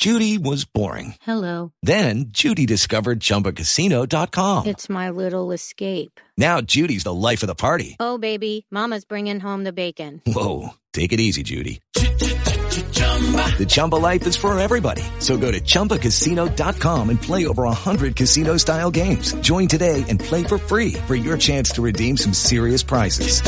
Judy was boring. Hello. Then Judy discovered ChumbaCasino.com. It's my little escape. Now Judy's the life of the party. Oh, baby, mama's bringing home the bacon. Whoa, take it easy, Judy. The Chumba life is for everybody. So go to ChumbaCasino.com and play over 100 casino-style games. Join today and play for free for your chance to redeem some serious prizes.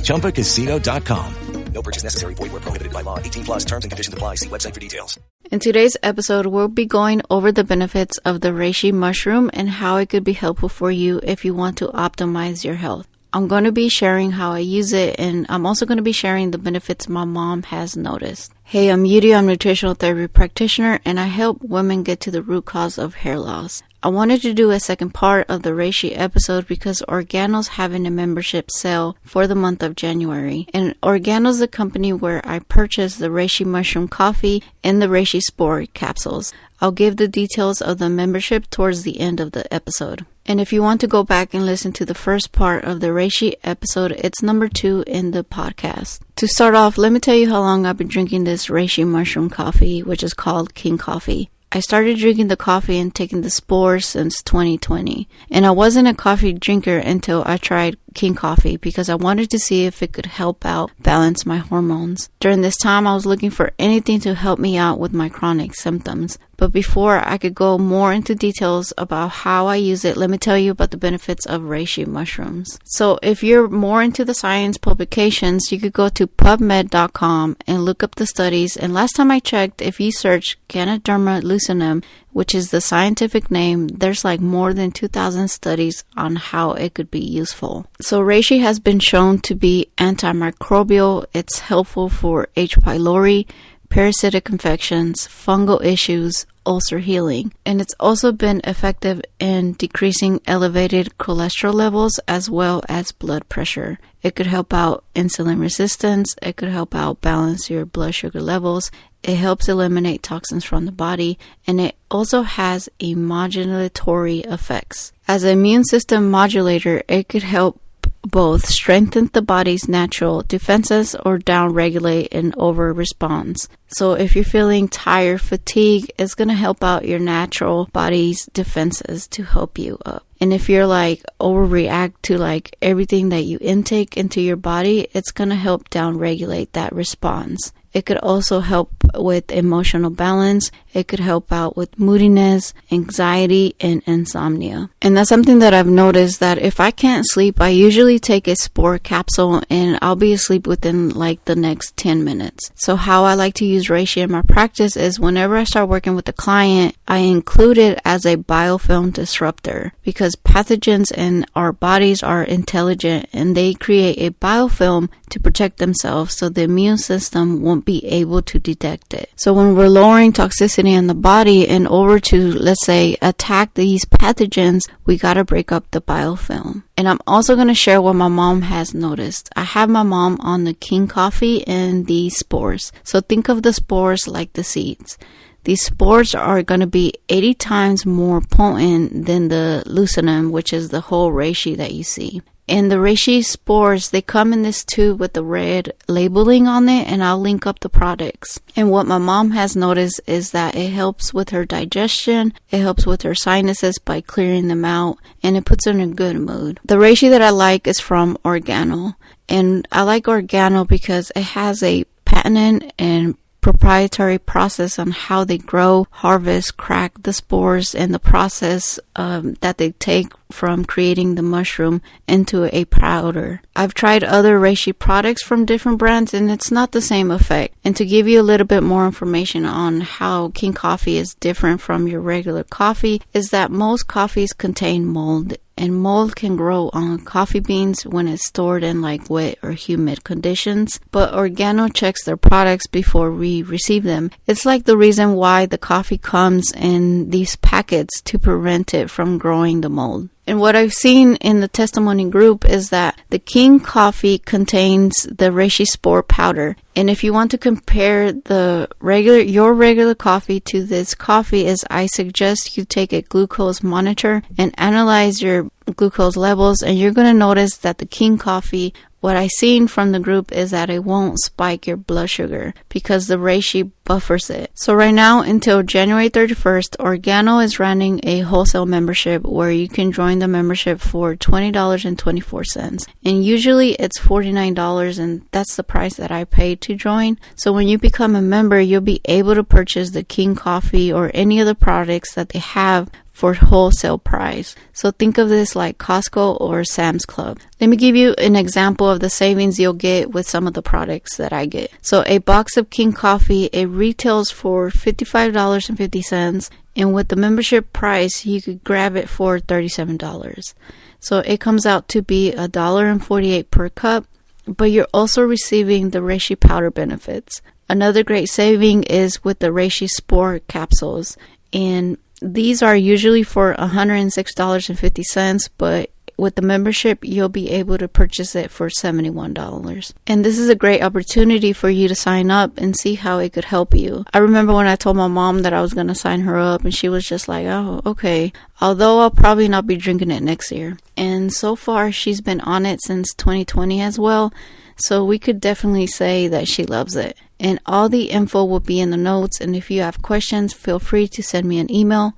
ChumbaCasino.com. No purchase necessary. Void where prohibited by law. 18 plus terms and conditions apply. See website for details. In today's episode, we'll be going over the benefits of the reishi mushroom and how it could be helpful for you if you want to optimize your health. I'm going to be sharing how I use it, and I'm also going to be sharing the benefits my mom has noticed. Hey, I'm Yuri. I'm a nutritional therapy practitioner, and I help women get to the root cause of hair loss. I wanted to do a second part of the Reishi episode because Organo's having a membership sale for the month of January. And Organo's the company where I purchased the Reishi mushroom coffee and the Reishi spore capsules. I'll give the details of the membership towards the end of the episode. And if you want to go back and listen to the first part of the Reishi episode, it's number 2 in the podcast. To start off, let me tell you how long I've been drinking this Reishi mushroom coffee, which is called King Coffee. I started drinking the coffee and taking the spores since 2020. And I wasn't a coffee drinker until I tried King Coffee because I wanted to see if it could help out balance my hormones. During this time, I was looking for anything to help me out with my chronic symptoms. But before I could go more into details about how I use it, let me tell you about the benefits of reishi mushrooms. So if you're more into the science publications, you could go to PubMed.com and look up the studies. And last time I checked, if you search Ganoderma lucidum, which is the scientific name, there's like more than 2,000 studies on how it could be useful. So reishi has been shown to be antimicrobial. It's helpful for H. pylori, parasitic infections, fungal issues, ulcer healing. And it's also been effective in decreasing elevated cholesterol levels as well as blood pressure. It could help out insulin resistance. It could help out balance your blood sugar levels. It helps eliminate toxins from the body, and it also has a modulatory effects. As an immune system modulator, it could help both strengthen the body's natural defenses or downregulate an over response. So if you're feeling tired, fatigue, it's going to help out your natural body's defenses to help you up. And if you're like overreact to like everything that you intake into your body, it's going to help downregulate that response. It could also help with emotional balance. It could help out with moodiness, anxiety, and insomnia. And that's something that I've noticed, that if I can't sleep, I usually take a spore capsule and I'll be asleep within like the next 10 minutes. So how I like to use reishi in my practice is whenever I start working with a client, I include it as a biofilm disruptor because pathogens in our bodies are intelligent and they create a biofilm to protect themselves so the immune system won't be able to detect it. So when we're lowering toxicity in the body in order to, let's say, attack these pathogens, we got to break up the biofilm. And I'm also going to share what my mom has noticed. I have my mom on the King Coffee and the spores. So think of the spores like the seeds. These spores are going to be 80 times more potent than the lucidum, which is the whole reishi that you see. And the reishi spores, they come in this tube with the red labeling on it, and I'll link up the products. And what my mom has noticed is that it helps with her digestion, it helps with her sinuses by clearing them out, and it puts her in a good mood. The reishi that I like is from Organo, and I like Organo because it has a patented and proprietary process on how they grow, harvest, crack the spores, and the process that they take from creating the mushroom into a powder. I've tried other reishi products from different brands and it's not the same effect. And to give you a little bit more information on how King Coffee is different from your regular coffee is that most coffees contain mold. And mold can grow on coffee beans when it's stored in like wet or humid conditions. But Organo checks their products before we receive them. It's like the reason why the coffee comes in these packets to prevent it from growing the mold. And what I've seen in the testimony group is that the King Coffee contains the reishi spore powder. And if you want to compare your regular coffee to this coffee, I suggest you take a glucose monitor and analyze your glucose levels, and you're going to notice that the King Coffee what I seen from the group is that it won't spike your blood sugar because the reishi buffers it. So right now until January 31st, Organo is running a wholesale membership where you can join the membership for $20.24. And usually it's $49, and that's the price that I paid to join. So when you become a member, you'll be able to purchase the King coffee or any of the products that they have for wholesale price. So think of this like Costco or Sam's Club. Let me give you an example of the savings you'll get with some of the products that I get. So a box of King coffee, it retails for $55.50, and with the membership price, you could grab it for $37. So it comes out to be $1.48 per cup, but you're also receiving the reishi powder benefits. Another great saving is with the reishi sport capsules, and these are usually for $106.50, but with the membership, you'll be able to purchase it for $71. And this is a great opportunity for you to sign up and see how it could help you. I remember when I told my mom that I was going to sign her up, and she was just like, oh, okay. Although I'll probably not be drinking it next year. And so far, she's been on it since 2020 as well. So we could definitely say that she loves it. And all the info will be in the notes. And if you have questions, feel free to send me an email.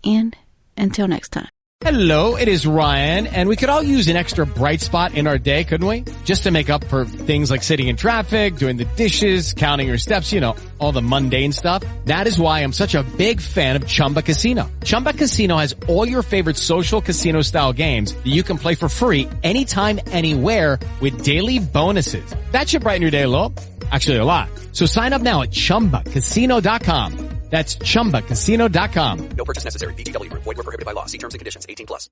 And until next time. Hello, it is Ryan, and we could all use an extra bright spot in our day, couldn't we? Just to make up for things like sitting in traffic, doing the dishes, counting your steps, you know, all the mundane stuff. That is why I'm such a big fan of Chumba Casino. Chumba Casino has all your favorite social casino-style games that you can play for free anytime, anywhere with daily bonuses. That should brighten your day a little. Actually, a lot. So sign up now at ChumbaCasino.com. That's ChumbaCasino.com. No purchase necessary. VGW Group. Void where prohibited by law. See terms and conditions. 18+.